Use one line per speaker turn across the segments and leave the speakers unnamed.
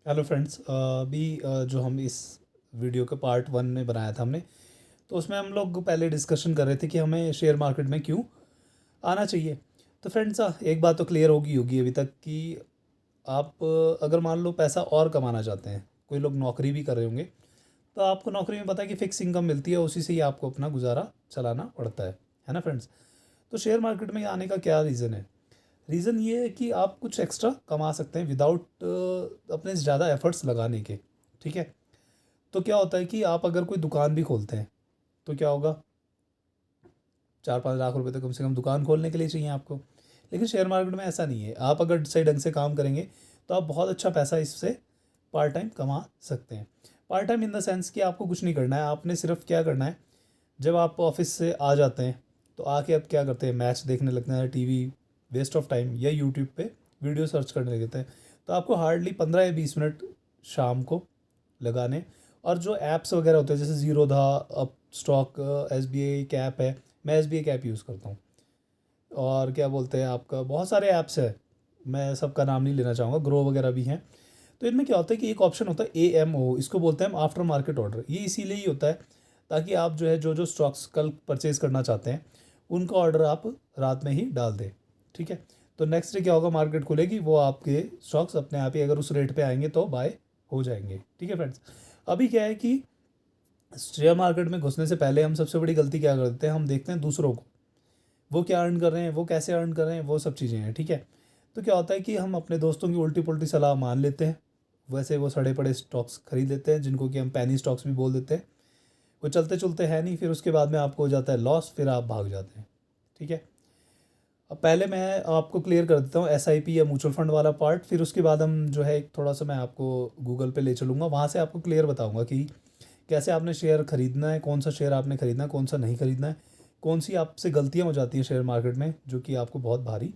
Hello friends. अभी जो हम इस वीडियो के पार्ट वन में बनाया था हमने, तो उसमें हम लोग पहले डिस्कशन कर रहे थे कि हमें शेयर मार्केट में क्यों आना चाहिए। तो फ्रेंड्स, एक बात तो क्लियर होगी होगी अभी तक कि आप अगर मान लो पैसा और कमाना चाहते हैं, कोई लोग नौकरी भी कर रहे होंगे, तो आपको नौकरी में पता है कि फ़िक्स इनकम मिलती है, उसी से ही आपको अपना गुजारा चलाना पड़ता है ना फ्रेंड्स। तो शेयर मार्केट में आने का क्या रीज़न है? रीज़न ये है कि आप कुछ एक्स्ट्रा कमा सकते हैं विदाउट अपने ज़्यादा एफर्ट्स लगाने के। ठीक है। तो क्या होता है कि आप अगर कोई दुकान भी खोलते हैं, तो क्या होगा, 4-5 लाख रुपए तो कम से कम दुकान खोलने के लिए चाहिए आपको। लेकिन शेयर मार्केट में ऐसा नहीं है। आप अगर सही ढंग से काम करेंगे तो आप बहुत अच्छा पैसा इससे पार्ट टाइम कमा सकते हैं। Part time in the sense कि आपको कुछ नहीं करना है, आपने सिर्फ क्या करना है, जब आप ऑफिस से आ जाते हैं तो आके आप क्या करते हैं, मैच देखने लगते हैं, टीवी वेस्ट ऑफ टाइम, या यूट्यूब पे वीडियो सर्च करने लगते हैं। तो आपको हार्डली 15 या 20 मिनट शाम को लगाने। और जो ऐप्स वगैरह होते हैं जैसे Zerodha, up stock, SBI cap है। मैं SBI कैप यूज़ करता हूँ। और क्या बोलते हैं, आपका बहुत सारे ऐप्स है, मैं सबका नाम नहीं लेना चाहूँगा, ग्रो वगैरह भी हैं। तो इनमें क्या होता है कि एक ऑप्शन होता है AMO, इसको बोलते हैं हम आफ्टर मार्केट ऑर्डर। ये इसीलिए ही होता है ताकि आप जो है जो जो स्टॉक्स कल परचेज़ करना चाहते हैं उनका ऑर्डर आप रात में ही डाल दें। ठीक है। तो नेक्स्ट डे क्या होगा, मार्केट खुलेगी, वो आपके स्टॉक्स अपने आप ही अगर उस रेट पे आएंगे तो बाय हो जाएंगे। ठीक है फ्रेंड्स। अभी क्या है कि शेयर मार्केट में घुसने से पहले हम सबसे बड़ी गलती क्या करते हैं, हम देखते हैं दूसरों को, वो क्या अर्न कर रहे हैं, वो कैसे अर्न कर रहे हैं, वो सब चीज़ें हैं। ठीक है। तो क्या होता है कि हम अपने दोस्तों की उल्टी पुल्टी सलाह मान लेते हैं, वैसे वो सड़े पड़े स्टॉक्स खरीद लेते हैं जिनको कि हम पैनी स्टॉक्स भी बोल देते हैं। वो चलते चलते हैं नहीं, फिर उसके बाद में आपको हो जाता है लॉस, फिर आप भाग जाते हैं। ठीक है। अब पहले मैं आपको क्लियर कर देता हूँ SIP या म्यूचुअल फंड वाला पार्ट, फिर उसके बाद हम जो है एक थोड़ा सा मैं आपको गूगल पे ले चलूँगा, वहाँ से आपको क्लियर बताऊँगा कि कैसे आपने शेयर खरीदना है, कौन सा शेयर आपने खरीदना है, कौन सा नहीं खरीदना है, कौन सी आपसे गलतियाँ हो जाती हैं शेयर मार्केट में जो कि आपको बहुत भारी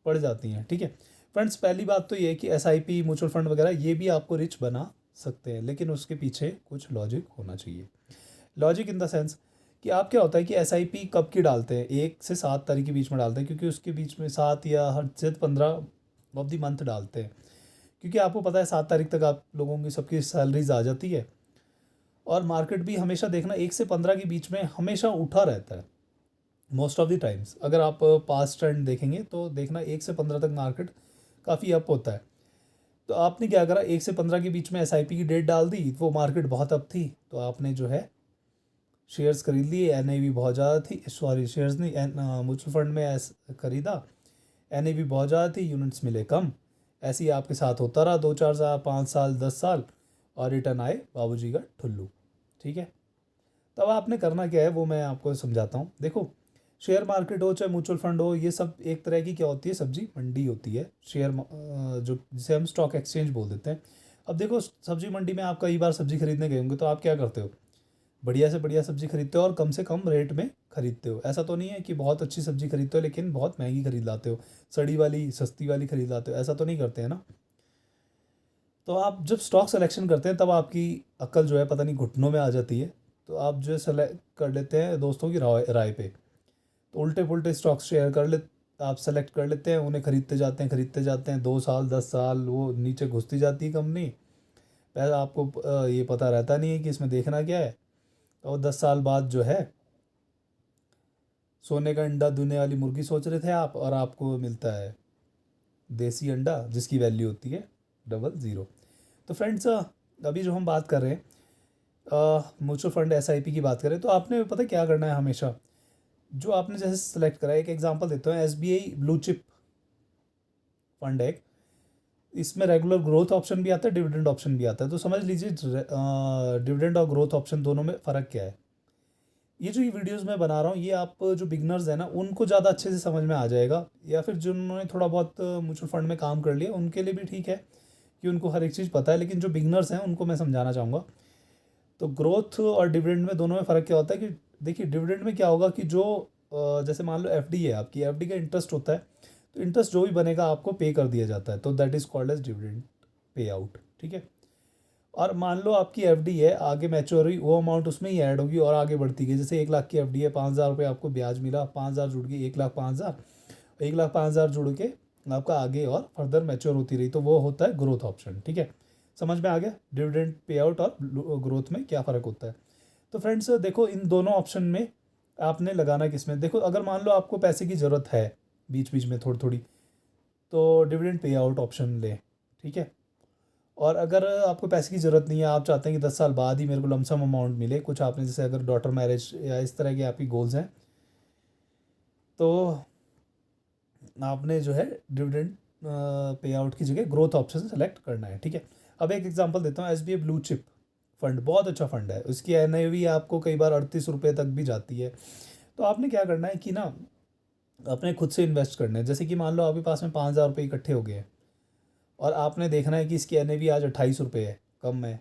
पड़ जाती हैं। ठीक है। फ्रेंड्स, पहली बात तो ये है कि SIP म्यूचुअल फंड वगैरह ये भी आपको रिच बना सकते हैं, लेकिन उसके पीछे कुछ लॉजिक होना चाहिए। लॉजिक इन द सेंस कि आप क्या होता है कि SIP कब की डालते हैं, 1 से 7 तारीख के बीच में डालते हैं, क्योंकि उसके बीच में 7 या हद से 15 ऑफ द मंथ डालते हैं, क्योंकि आपको पता है 7 तारीख तक आप लोगों की सबकी सैलरीज आ जाती है। और मार्केट भी हमेशा देखना 1 से 15 के बीच में हमेशा उठा रहता है मोस्ट ऑफ द टाइम्स। अगर आप पास्ट ट्रेंड देखेंगे तो देखना 1 से 15 तक मार्केट काफ़ी अप होता है। तो आपने क्या करा, 1 से 15 के बीच में SIP की डेट डाल दी, वो मार्केट बहुत अप थी, तो आपने जो है शेयर्स खरीद लिए। NAV बहुत ज़्यादा थी, सॉरी शेयर्स नहीं, म्यूचुअल फंड में खरीदा, NAV बहुत ज़्यादा थी, यूनिट्स मिले कम। ऐसे ही आपके साथ होता रहा 2-4 साल, 5 साल, 10 साल, और रिटर्न आए बाबूजी का ठुल्लू। ठीक है। तब आपने करना क्या है वो मैं आपको समझाता हूँ। देखो, शेयर मार्केट हो चाहे म्यूचुअल फंड हो, ये सब एक तरह की क्या होती है, सब्जी मंडी होती है। जो जिसे हम स्टॉक एक्सचेंज बोल देते हैं। अब देखो, सब्जी मंडी में आप कई बार सब्जी खरीदने गए होंगे, तो आप क्या करते हो, बढ़िया से बढ़िया सब्जी खरीदते हो और कम से कम रेट में खरीदते हो। ऐसा तो नहीं है कि बहुत अच्छी सब्जी खरीदते हो लेकिन बहुत महंगी खरीद लाते हो, सड़ी वाली सस्ती वाली खरीद लाते हो, ऐसा तो नहीं करते हैं ना। तो आप जब स्टॉक सिलेक्शन करते हैं तब आपकी अक्ल जो है पता नहीं घुटनों में आ जाती है। तो आप जो है सेलेक्ट कर लेते हैं दोस्तों की राय राय पे, तो उल्टे पुल्टे स्टॉक्स शेयर कर ले, आप सेलेक्ट कर लेते हैं, उन्हें खरीदते जाते हैं, 2 साल 10 साल वो नीचे घुसती जाती है कंपनी। पहले आपको ये पता रहता नहीं है कि इसमें देखना क्या है। और 10 साल बाद जो है, सोने का अंडा दुनिया वाली मुर्गी सोच रहे थे आप, और आपको मिलता है देसी अंडा जिसकी वैल्यू होती है डबल 0। तो फ्रेंड्स, अभी जो हम बात कर रहे हैं म्यूचुअल फंड SIP की बात करें, तो आपने पता है क्या करना है हमेशा, जो आपने जैसे सेलेक्ट करा है, एक एग्जांपल देता हूँ, SBI ब्लू चिप फंड है। इसमें रेगुलर ग्रोथ ऑप्शन भी आता है, डिविडेंड ऑप्शन भी आता है। तो समझ लीजिए डिविडेंड और ग्रोथ ऑप्शन दोनों में फ़र्क क्या है। ये जो ये वीडियोस मैं बना रहा हूँ, ये आप जो बिगनर्स हैं ना उनको ज़्यादा अच्छे से समझ में आ जाएगा, या फिर जिन्होंने थोड़ा बहुत म्यूचुअल फंड में काम कर लिया उनके लिए भी ठीक है कि उनको हर एक चीज़ पता है, लेकिन जो बिगनर्स हैं उनको मैं समझाना चाहूँगा। तो ग्रोथ और डिविडेंड में दोनों में फ़र्क क्या होता है कि देखिए, डिविडेंड में क्या होगा कि जो जैसे मान लो FD है, आपकी FD का इंटरेस्ट होता है, तो इंटरेस्ट जो भी बनेगा आपको पे कर दिया जाता है, तो that is called as dividend pay out. ठीक है। और मान लो आपकी FD है, आगे मैच्योर हुई, वो अमाउंट उसमें ही ऐड होगी और आगे बढ़ती गई। जैसे 1 लाख की FD है, 5,000 रुपये आपको ब्याज मिला, 5,000 जुड़ गई, 1,05,000, 1,05,000 जुड़ के आपका आगे और फर्दर मैच्योर होती रही, तो वो होता है ग्रोथ ऑप्शन। ठीक है। समझ में आ गया डिविडेंड पे आउट और ग्रोथ में क्या फ़र्क होता है। तो फ्रेंड्स देखो, इन दोनों ऑप्शन में आपने लगाना किस में। देखो, अगर मान लो आपको पैसे की ज़रूरत है बीच बीच में थोड़ी थोड़ी, तो डिविडेंड पे आउट ऑप्शन लें, ठीक है। और अगर आपको पैसे की ज़रूरत नहीं है, आप चाहते हैं कि 10 साल बाद ही मेरे को लमसम अमाउंट मिले, कुछ आपने जैसे अगर डॉटर मैरिज या इस तरह के आपकी गोल्स हैं, तो आपने जो है डिविडेंड पे आउट की जगह ग्रोथ ऑप्शन सेलेक्ट करना है, ठीक है। अब एक एग्जांपल देता हूँ, SBI ब्लू चिप फंड बहुत अच्छा फंड है, उसकी NAV आपको कई बार 38 रुपये तक भी जाती है। तो आपने क्या करना है कि ना, अपने खुद से इन्वेस्ट करना है। जैसे कि मान लो आपके पास में 5,000 रुपये इकट्ठे हो गए हैं, और आपने देखना है कि इसकी NAV आज 28 रुपये है, कम है,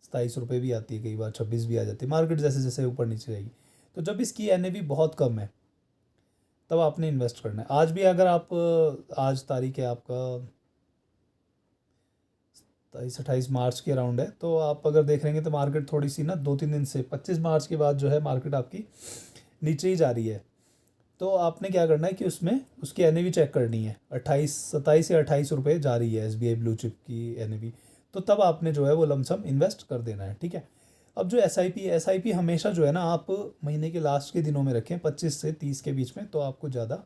27 रुपये भी आती है, कई बार 26 भी आ जाती है, मार्केट जैसे जैसे ऊपर नीचे जाएगी। तो जब इसकी NAV बहुत कम है, तब आपने इन्वेस्ट करना है। आज भी अगर आप, आज तारीख है आपका 27-28 मार्च के अराउंड है, तो आप अगर देख रहेंगे तो मार्केट थोड़ी सी ना 2-3 दिन से 25 मार्च के बाद जो है मार्केट आपकी नीचे ही जा रही है। तो आपने क्या करना है कि उसमें उसकी NAV चेक करनी है, 27 या 28 रुपये जा रही है SBI ब्लू चिप की NAV। तो तब आपने जो है वो लमसम इन्वेस्ट कर देना है, ठीक है। अब जो SIP हमेशा जो है ना, आप महीने के लास्ट के दिनों में रखें, 25 से 30 के बीच में, तो आपको ज़्यादा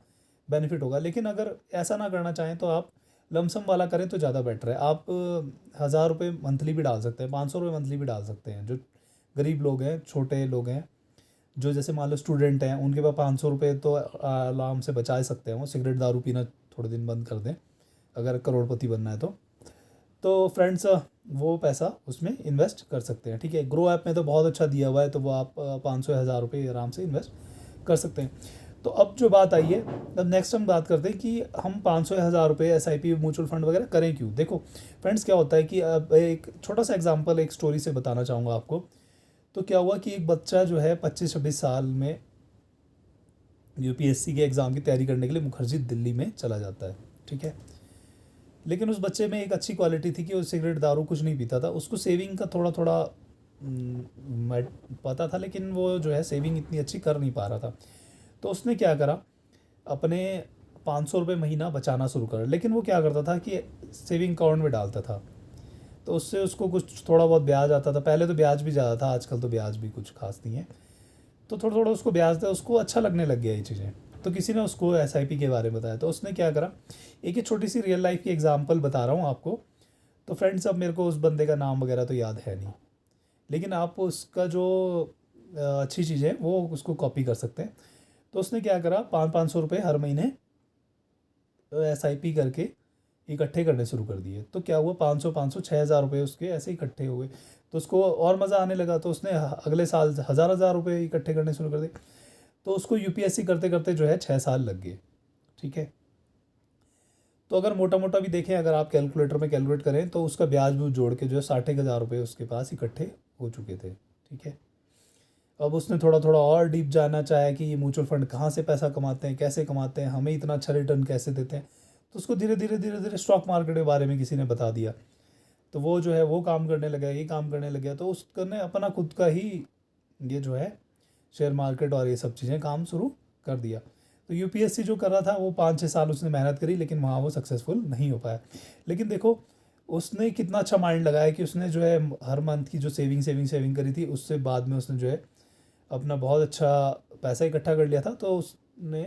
बेनिफिट होगा। लेकिन अगर ऐसा ना करना चाहें तो आप लमसम वाला करें तो ज़्यादा बेटर है। आप 1,000 रुपये मंथली भी डाल सकते हैं, 500 रुपये मंथली भी डाल सकते हैं। जो गरीब लोग हैं, छोटे लोग हैं, जो जैसे मान लो स्टूडेंट हैं, उनके पास 500 रुपये तो आराम से बचा सकते हैं। वो सिगरेट दारू पीना थोड़े दिन बंद कर दें अगर करोड़पति बनना है तो फ्रेंड्स वो पैसा उसमें इन्वेस्ट कर सकते हैं, ठीक है। ग्रो ऐप में तो बहुत अच्छा दिया हुआ है, तो वो आप 500 या 1,000 रुपये आराम से इन्वेस्ट कर सकते हैं। तो अब जो बात आई है, अब नेक्स्ट हम बात करते हैं कि हम 500 या 1,000 रुपये SIP म्यूचुअल फंड वगैरह करें क्यों। देखो फ्रेंड्स, क्या होता है कि अब एक छोटा सा एग्जांपल एक स्टोरी से बताना चाहूँगा आपको। तो क्या हुआ कि एक बच्चा जो है 25-26 साल में UPSC के एग्ज़ाम की तैयारी करने के लिए मुखर्जी दिल्ली में चला जाता है, ठीक है। लेकिन उस बच्चे में एक अच्छी क्वालिटी थी कि वो सिगरेट दारू कुछ नहीं पीता था। उसको सेविंग का थोड़ा थोड़ा पता था, लेकिन वो जो है सेविंग इतनी अच्छी कर नहीं पा रहा था। तो उसने क्या करा, अपने 500 रुपये महीना बचाना शुरू करा। लेकिन वो क्या करता था कि सेविंग अकाउंट में डालता था, तो उससे उसको कुछ थोड़ा बहुत ब्याज आता था। पहले तो ब्याज भी ज़्यादा था, आजकल तो ब्याज भी कुछ खास नहीं है। तो थोड़ा थोड़ा उसको ब्याज था, उसको अच्छा लगने लग गया ये चीज़ें। तो किसी ने उसको SIP के बारे में बताया, तो उसने क्या करा, एक ही छोटी सी रियल लाइफ की एग्जांपल बता रहा हूँ आपको। तो फ्रेंड्स, अब मेरे को उस बंदे का नाम वगैरह तो याद है नहीं, लेकिन आप उसका जो अच्छी चीज़ है वो उसको कॉपी कर सकते हैं। तो उसने क्या करा, 500-500 रुपये हर महीने SIP करके इकट्ठे करने शुरू कर दिए। तो क्या हुआ, 500-500 6,000 रुपये उसके ऐसे इकट्ठे हो गए। तो उसको और मज़ा आने लगा, तो उसने अगले साल 1,000-1,000 रुपये इकट्ठे करने शुरू कर दिए। तो उसको UPSC करते करते जो है 6 साल लग गए, ठीक है। तो अगर मोटा मोटा भी देखें, अगर आप कैलकुलेटर में कैलकुलेट करें, तो उसका ब्याज भी जोड़ के जो है 60,000 रुपये उसके पास इकट्ठे हो चुके थे, ठीक है। अब उसने थोड़ा थोड़ा और डीप जानना चाहा कि ये म्यूचुअल फंड कहाँ से पैसा कमाते हैं, कैसे कमाते हैं, हमें इतना अच्छा रिटर्न कैसे देते हैं। तो उसको धीरे धीरे धीरे धीरे स्टॉक मार्केट के बारे में किसी ने बता दिया। तो वो जो है वो काम करने लगा, ये काम करने लग गया। तो उसने अपना खुद का ही ये जो है शेयर मार्केट और ये सब चीज़ें काम शुरू कर दिया। तो UPSC जो कर रहा था वो 5-6 साल उसने मेहनत करी, लेकिन वहाँ वो सक्सेसफुल नहीं हो पाया। लेकिन देखो, उसने कितना अच्छा माइंड लगाया कि उसने जो है हर मंथ की जो सेविंग करी थी, उससे बाद में उसने जो है अपना बहुत अच्छा पैसा इकट्ठा कर लिया था। तो उसने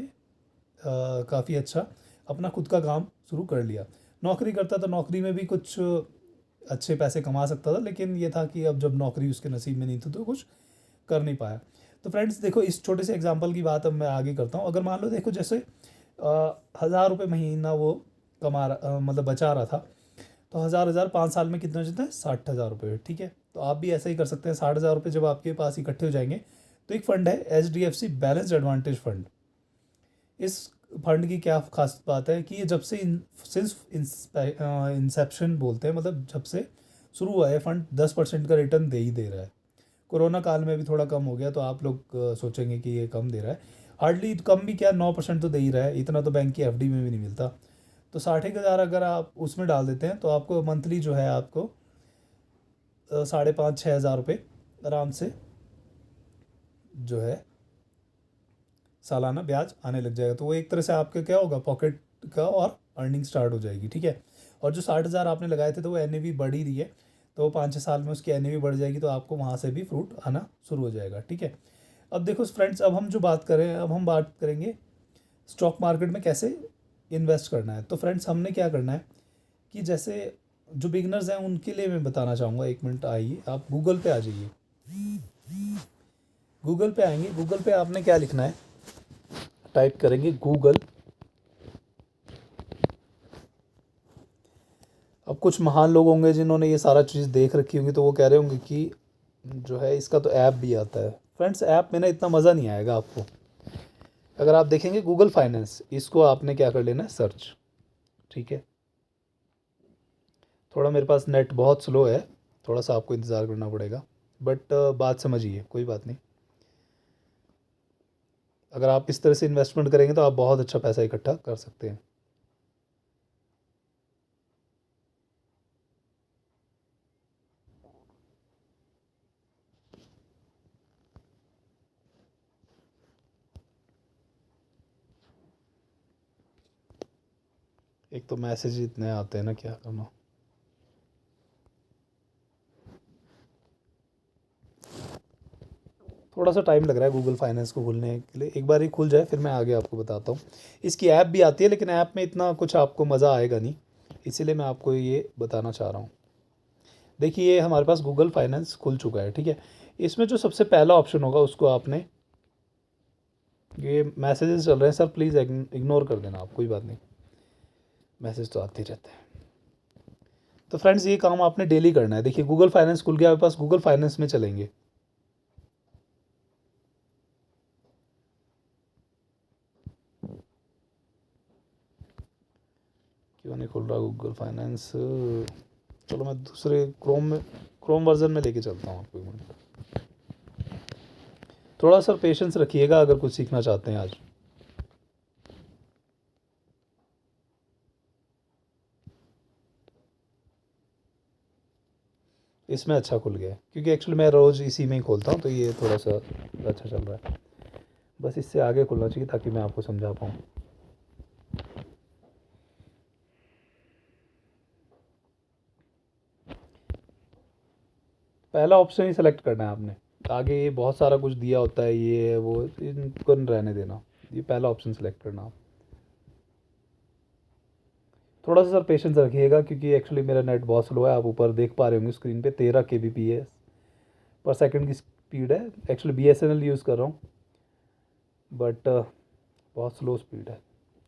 काफ़ी अच्छा अपना खुद का काम शुरू कर लिया। नौकरी करता तो नौकरी में भी कुछ अच्छे पैसे कमा सकता था, लेकिन ये था कि अब जब नौकरी उसके नसीब में नहीं थी तो कुछ कर नहीं पाया। तो फ्रेंड्स देखो, इस छोटे से एग्जांपल की बात अब मैं आगे करता हूँ। अगर मान लो देखो, जैसे 1,000 रुपये महीना वो मतलब बचा रहा था, तो 1,000 5 साल में कितना बचता है, 60,000 रुपये, ठीक है। तो आप भी ऐसा ही कर सकते हैं। 60,000 रुपये जब आपके पास इकट्ठे हो जाएंगे, तो एक फ़ंड है HDFC बैलेंस्ड एडवांटेज फंड। इस फंड की क्या खास बात है कि ये जब से सिंस इंसेप्शन बोलते हैं, मतलब जब से शुरू हुआ है, फंड 10% का रिटर्न दे ही दे रहा है। कोरोना काल में भी थोड़ा कम हो गया, तो आप लोग सोचेंगे कि ये कम दे रहा है। हार्डली कम भी क्या, 9% तो दे ही रहा है। इतना तो बैंक की FD में भी नहीं मिलता। तो 60,000 अगर आप उसमें डाल देते हैं, तो आपको मंथली जो है आपको 5,500-6,000 रुपये आराम से जो है सालाना ब्याज आने लग जाएगा। तो वो एक तरह से आपके क्या होगा, पॉकेट का और अर्निंग स्टार्ट हो जाएगी, ठीक है। और जो 60,000 आपने लगाए थे तो वो NAV बढ़ ही रही है, तो 5-6 साल में उसकी NAV बढ़ जाएगी, तो आपको वहाँ से भी फ्रूट आना शुरू हो जाएगा। ठीक है, अब देखो फ्रेंड्स, अब हम जो बात करें, अब हम बात करेंगे स्टॉक मार्केट में कैसे इन्वेस्ट करना है। तो फ्रेंड्स, हमने क्या करना है कि जैसे जो बिगनर्स हैं उनके लिए मैं बताना चाहूँगा। 1 मिनट आइए, आप गूगल पे आ जाइए। गूगल पे आएंगे, गूगल पे आपने क्या लिखना है, टाइप करेंगे गूगल। अब कुछ महान लोग होंगे जिन्होंने ये सारा चीज़ देख रखी होगी, तो वो कह रहे होंगे कि जो है इसका तो ऐप भी आता है। फ्रेंड्स, ऐप में ना इतना मज़ा नहीं आएगा आपको। अगर आप देखेंगे गूगल फाइनेंस, इसको आपने क्या कर लेना है, सर्च। ठीक है, थोड़ा मेरे पास नेट बहुत स्लो है, थोड़ा सा आपको इंतज़ार करना पड़ेगा, बट बात समझिए, कोई बात नहीं। अगर आप इस तरह से इन्वेस्टमेंट करेंगे तो आप बहुत अच्छा पैसा इकट्ठा कर सकते हैं। एक तो मैसेज इतने आते हैं ना, क्या करना। थोड़ा सा टाइम लग रहा है गूगल फाइनेंस को खुलने के लिए, एक बार ही खुल जाए फिर मैं आगे आपको बताता हूँ। इसकी ऐप भी आती है, लेकिन ऐप में इतना कुछ आपको मज़ा आएगा नहीं, इसीलिए मैं आपको ये बताना चाह रहा हूँ। देखिए, ये हमारे पास गूगल फाइनेंस खुल चुका है। ठीक है, इसमें जो सबसे पहला ऑप्शन होगा उसको आपने, ये मैसेजेस चल रहे हैं सर, प्लीज़ इग्नोर कर देना आप, कोई बात नहीं, मैसेज तो आते ही रहते हैं। तो फ्रेंड्स, ये काम आपने डेली करना है। देखिए, गूगल फाइनेंस खुल गया आपके पास, गूगल फाइनेंस में चलेंगे। क्यों नहीं खुल रहा गूगल फाइनेंस? चलो मैं दूसरे क्रोम वर्जन में लेके चलता हूँ आपको, एक मिनट। थोड़ा सा पेशेंस रखिएगा अगर कुछ सीखना चाहते हैं आज। इसमें अच्छा खुल गया है, क्योंकि एक्चुअली मैं रोज़ इसी में ही खोलता हूँ, तो ये थोड़ा सा अच्छा चल रहा है। बस इससे आगे खुलना चाहिए ताकि मैं आपको समझा पाऊँ। पहला ऑप्शन ही सेलेक्ट करना है आपने, आगे ये बहुत सारा कुछ दिया होता है, ये है वो, इनको रहने देना, ये पहला ऑप्शन सेलेक्ट करना आप। थोड़ा सा सर पेशेंस रखिएगा, क्योंकि एक्चुअली मेरा नेट बहुत स्लो है। आप ऊपर देख पा रहे होंगे स्क्रीन पे 13 kbps पर सेकंड की स्पीड है। एक्चुअली BSNL यूज़ कर रहा हूँ, बट बहुत स्लो स्पीड है।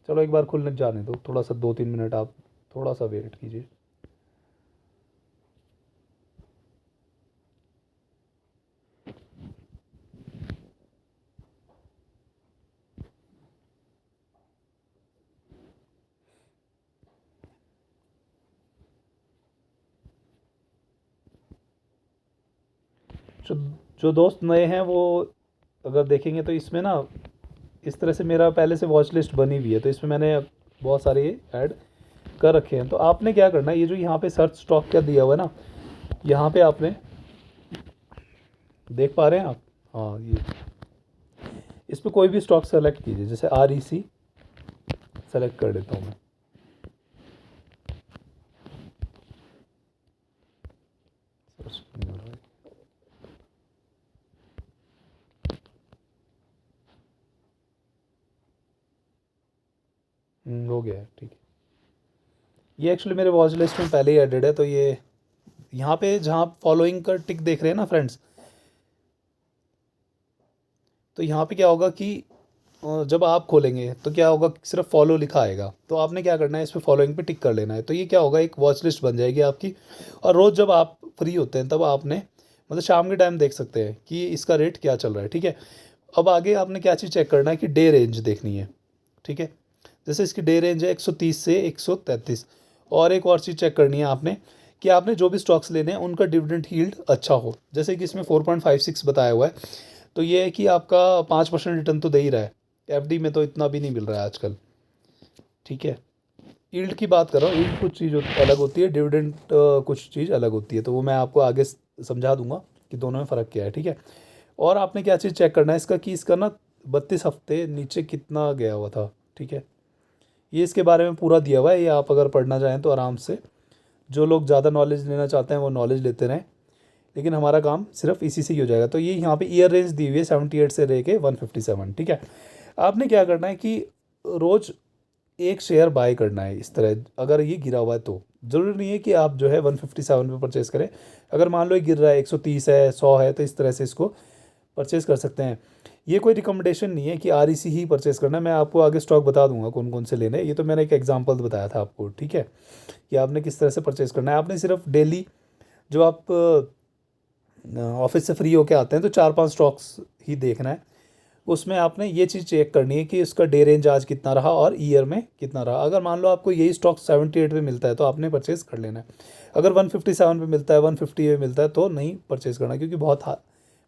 चलो एक बार खुलने जाने दो, थोड़ा सा 2-3 मिनट आप थोड़ा सा वेट कीजिए। जो जो दोस्त नए हैं वो अगर देखेंगे तो इसमें ना इस तरह से मेरा पहले से वॉच लिस्ट बनी हुई है, तो इसमें मैंने बहुत सारे ऐड कर रखे हैं। तो आपने क्या करना है, ये जो यहाँ पे सर्च स्टॉक क्या दिया हुआ है ना, यहाँ पे आपने देख पा रहे हैं आप, हाँ ये, इस पर कोई भी स्टॉक सेलेक्ट कीजिए, जैसे REC सेलेक्ट कर देता हूँ मैं। हो गया है, ठीक है। ये एक्चुअली मेरे वॉच लिस्ट में पहले ही एडेड है, तो ये यहाँ पे जहाँ फॉलोइंग का टिक देख रहे हैं ना फ्रेंड्स, तो यहाँ पे क्या होगा कि जब आप खोलेंगे तो क्या होगा, सिर्फ फॉलो लिखा आएगा, तो आपने क्या करना है, इस पर फॉलोइंग पे टिक कर लेना है। तो ये क्या होगा, एक वॉच लिस्ट बन जाएगी आपकी, और रोज़ जब आप फ्री होते हैं तब आपने मतलब शाम के टाइम देख सकते हैं कि इसका रेट क्या चल रहा है। ठीक है, अब आगे आपने क्या चीज़ चेक करना है कि डे रेंज देखनी है। ठीक है, जैसे इसकी डे रेंज है 130 से 133। और एक और चीज़ चेक करनी है आपने कि आपने जो भी स्टॉक्स लेने हैं उनका डिविडेंड यील्ड अच्छा हो। जैसे कि इसमें 4.56 बताया हुआ है, तो ये है कि आपका 5% रिटर्न तो दे ही रहा है। FD में तो इतना भी नहीं मिल रहा है आजकल। ठीक है, यील्ड की बात कर रहा हूँ, यील्ड कुछ चीज़ अलग होती है, डिविडेंड कुछ चीज़ अलग होती है, तो वो मैं आपको आगे समझा दूंगा कि दोनों में फ़र्क क्या है। ठीक है, और आपने क्या चीज़ चेक करना है इसका, कि इसका ना 32 हफ्ते नीचे कितना गया हुआ था। ठीक है, ये इसके बारे में पूरा दिया हुआ है, ये आप अगर पढ़ना चाहें तो आराम से, जो लोग ज़्यादा नॉलेज लेना चाहते हैं वो नॉलेज लेते रहें, लेकिन हमारा काम सिर्फ इसी से ही हो जाएगा। तो ये यहाँ पे ईयर रेंज दी हुई है 78 से लेके 157, ठीक है। आपने क्या करना है कि रोज़ एक शेयर बाय करना है इस तरह, अगर ये गिरा हुआ है तो ज़रूरी नहीं है कि आप जो है 157 पे परचेज़ करें। अगर मान लो ये गिर रहा है 130 है 100 है तो इस तरह से इसको परचेज़ कर सकते हैं। ये कोई रिकमेंडेशन नहीं है कि REC ही परचेज़ करना है, मैं आपको आगे स्टॉक बता दूंगा कौन कौन से लेने हैं। ये तो मैंने एक एग्जांपल बताया था आपको, ठीक है, कि आपने किस तरह से परचेज़ करना है। आपने सिर्फ डेली जो आप ऑफिस से फ्री होके आते हैं तो 4-5 स्टॉक्स ही देखना है। उसमें आपने ये चीज़ चेक करनी है कि इसका डे रेंज आज कितना रहा और ईयर में कितना रहा। अगर मान लो आपको यही स्टॉक 78 पे मिलता है तो आपने परचेज़ कर लेना है। अगर 157 पे मिलता है, 150 पे मिलता है तो नहीं परचेज़ करना, क्योंकि बहुत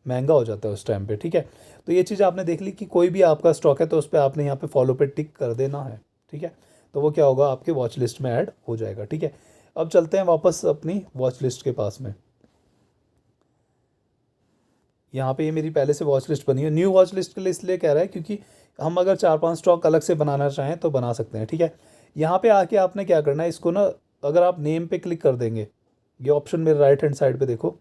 महंगा हो जाता है उस टाइम पे, ठीक है। तो ये चीज़ आपने देख ली कि कोई भी आपका स्टॉक है तो उस पर आपने यहाँ पे फॉलो पे टिक कर देना है, ठीक है। तो वो क्या होगा, आपके वॉच लिस्ट में ऐड हो जाएगा, ठीक है। अब चलते हैं वापस अपनी वॉच लिस्ट के पास में। यहाँ पे ये मेरी पहले से वॉच लिस्ट बनी है। न्यू वॉच लिस्ट के लिए इसलिए कह रहा है क्योंकि हम अगर 4-5 स्टॉक अलग से बनाना चाहें तो बना सकते हैं, ठीक है। यहाँ पे आके आपने क्या करना है, इसको ना अगर आप नेम पे क्लिक कर देंगे, ये ऑप्शन मेरे राइट हैंड साइड पे देखो,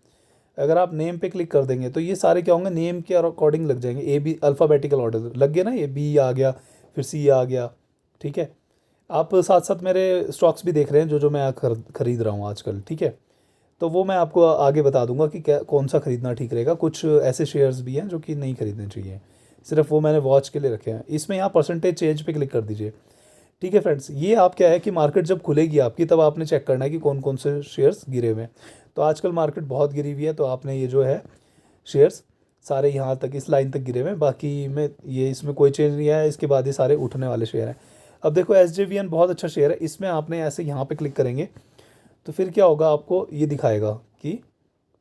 अगर आप नेम पे क्लिक कर देंगे तो ये सारे क्या होंगे, नेम के अकॉर्डिंग लग जाएंगे। AB अल्फ़ाबेटिकल ऑर्डर लग गया ना, ये B आ गया, फिर C आ गया, ठीक है। आप साथ साथ मेरे स्टॉक्स भी देख रहे हैं जो जो मैं खरीद रहा हूँ आजकल, ठीक है। तो वो मैं आपको आगे बता दूंगा कि क्या कौन सा ख़रीदना ठीक रहेगा। कुछ ऐसे शेयर्स भी हैं जो कि नहीं खरीदने चाहिए, सिर्फ वो मैंने वॉच के लिए रखे हैं। इसमें यहाँ परसेंटेज चेंज पे क्लिक कर दीजिए, ठीक है फ्रेंड्स। ये आप क्या है कि मार्केट जब खुलेगी आपकी तब आपने चेक करना है कि कौन कौन से शेयर्स गिरे हुए हैं। तो आजकल मार्केट बहुत गिरी हुई है, तो आपने ये जो है शेयर्स सारे यहाँ तक इस लाइन तक गिरे हुए हैं, बाकी में ये इसमें कोई चेंज नहीं आया। इसके बाद ये सारे उठने वाले शेयर हैं। अब देखो SJVN बहुत अच्छा शेयर है, इसमें आपने ऐसे यहाँ पे क्लिक करेंगे तो फिर क्या होगा, आपको ये दिखाएगा कि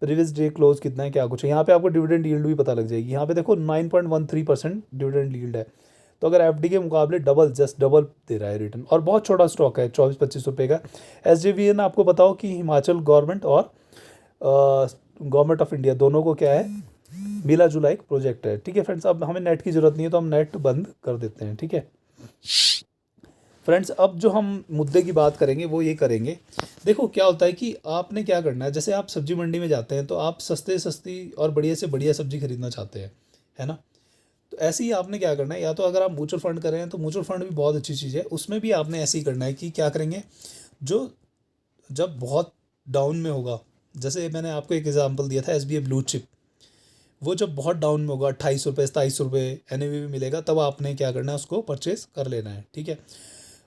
प्रीवियस डे क्लोज कितना है, क्या कुछ है। यहाँ पे आपको डिविडेंड यील्ड भी पता लग जाएगी। यहाँ पे देखो 9.13% डिविडेंड यील्ड है, तो अगर FD के मुकाबले जस्ट डबल दे रहा है रिटर्न, और बहुत छोटा स्टॉक है 24-25 रुपये का। SJVN आपको बताओ कि हिमाचल गवर्नमेंट और गवर्नमेंट ऑफ इंडिया दोनों को क्या है, मिला जुला एक प्रोजेक्ट है, ठीक है फ्रेंड्स। अब हमें नेट की ज़रूरत नहीं है तो हम नेट बंद कर देते हैं, ठीक है फ्रेंड्स। अब जो हम मुद्दे की बात करेंगे वो ये करेंगे, देखो क्या होता है कि आपने क्या करना है, जैसे आप सब्जी मंडी में जाते हैं तो आप सस्ती और बढ़िया से बढ़िया सब्जी खरीदना चाहते हैं, है ना। तो ऐसे ही आपने क्या करना है, या तो अगर आप म्यूचुअल फंड कर रहे हैं तो म्यूचुअल फंड भी बहुत अच्छी चीज़ है, उसमें भी आपने ऐसे ही करना है कि क्या करेंगे, जो जब बहुत डाउन में होगा, जैसे मैंने आपको एक एग्जांपल दिया था SBI ब्लू चिप, वो जब बहुत डाउन में होगा 28 रुपये 27 रुपये NAV भी मिलेगा, तब आपने क्या करना है, उसको परचेज़ कर लेना है, ठीक है।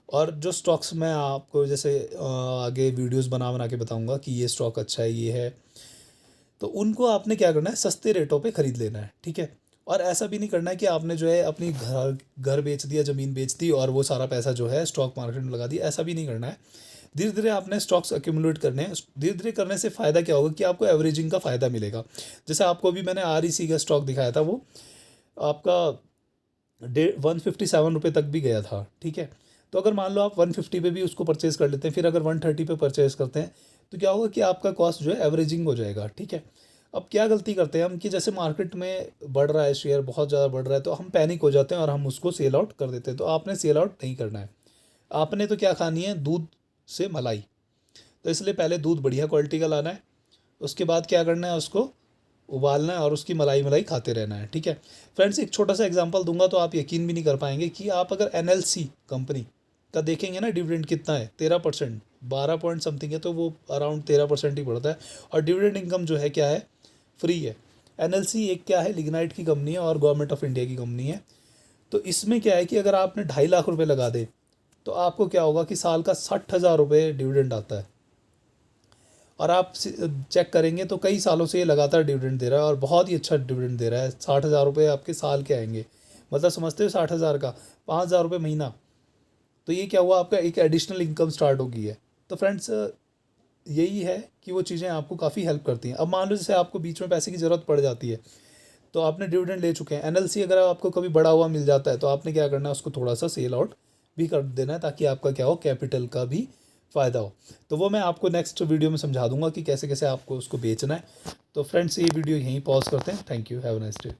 और जो स्टॉक्स मैं आपको जैसे आगे वीडियोस बना के बताऊंगा कि ये स्टॉक अच्छा है, ये है, तो उनको आपने क्या करना है, सस्ते रेटों पे ख़रीद लेना है, ठीक है। और ऐसा भी नहीं करना है कि आपने जो है अपनी घर बेच दिया, ज़मीन बेच दी और वो सारा पैसा जो है स्टॉक मार्केट में लगा दिया, ऐसा भी नहीं करना है। धीरे धीरे आपने स्टॉक्स एक्यूमुलेट करने हैं। धीरे धीरे करने से फ़ायदा क्या होगा कि आपको एवरेजिंग का फ़ायदा मिलेगा। जैसे आपको अभी मैंने REC का स्टॉक दिखाया था, वो आपका 157 रुपये तक भी गया था, ठीक है। तो अगर मान लो आप 150 पे भी उसको परचेज़ कर लेते हैं, फिर अगर 130 पे परचेज़ करते हैं तो क्या होगा कि आपका कॉस्ट जो है एवरेजिंग हो जाएगा, ठीक है। अब क्या गलती करते हैं हम कि जैसे मार्केट में बढ़ रहा है, शेयर बहुत ज़्यादा बढ़ रहा है, तो हम पैनिक हो जाते हैं और हम उसको सेल आउट कर देते हैं। तो आपने सेल आउट नहीं करना है। आपने तो क्या खानी है, दूध से मलाई। तो इसलिए पहले दूध बढ़िया क्वालिटी का लाना है, उसके बाद क्या करना है, उसको उबालना है और उसकी मलाई खाते रहना है, ठीक है फ्रेंड्स। एक छोटा सा एग्जांपल दूंगा तो आप यकीन भी नहीं कर पाएंगे कि आप अगर NLC कंपनी का देखेंगे ना, डिविडेंड कितना है, 13%, 12 पॉइंट समथिंग है, तो वो अराउंड 13% ही बढ़ता है। और डिविडेंड इनकम जो है क्या है, फ्री है। NLC एक क्या है, लिग्नाइट की कंपनी है और गवर्नमेंट ऑफ इंडिया की कंपनी है। तो इसमें क्या है कि अगर आपने 2.5 लाख रुपये लगा दे तो आपको क्या होगा कि साल का 60,000 रुपये डिविडेंड आता है। और आप चेक करेंगे तो कई सालों से ये लगातार डिविडेंड दे रहा है और बहुत ही अच्छा डिविडेंड दे रहा है। 60,000 रुपये आपके साल के आएंगे, मतलब समझते हो 60,000 का 5,000 रुपये महीना। तो ये क्या हुआ, आपका एक एडिशनल इनकम स्टार्ट हो गई है। तो फ्रेंड्स यही है कि वो चीज़ें आपको काफ़ी हेल्प करती हैं। अब मान लो जैसे आपको बीच में पैसे की ज़रूरत पड़ जाती है, तो आपने डिविडेंड ले चुके हैं, NLC अगर आपको कभी बड़ा हुआ मिल जाता है तो आपने क्या करना है, उसको थोड़ा सा सेल आउट भी कर देना है, ताकि आपका क्या हो, कैपिटल का भी फ़ायदा हो। तो वो मैं आपको नेक्स्ट वीडियो में समझा दूंगा कि कैसे कैसे आपको उसको बेचना है। तो फ्रेंड्स ये वीडियो यहीं पॉज करते हैं। Thank you, have a nice day.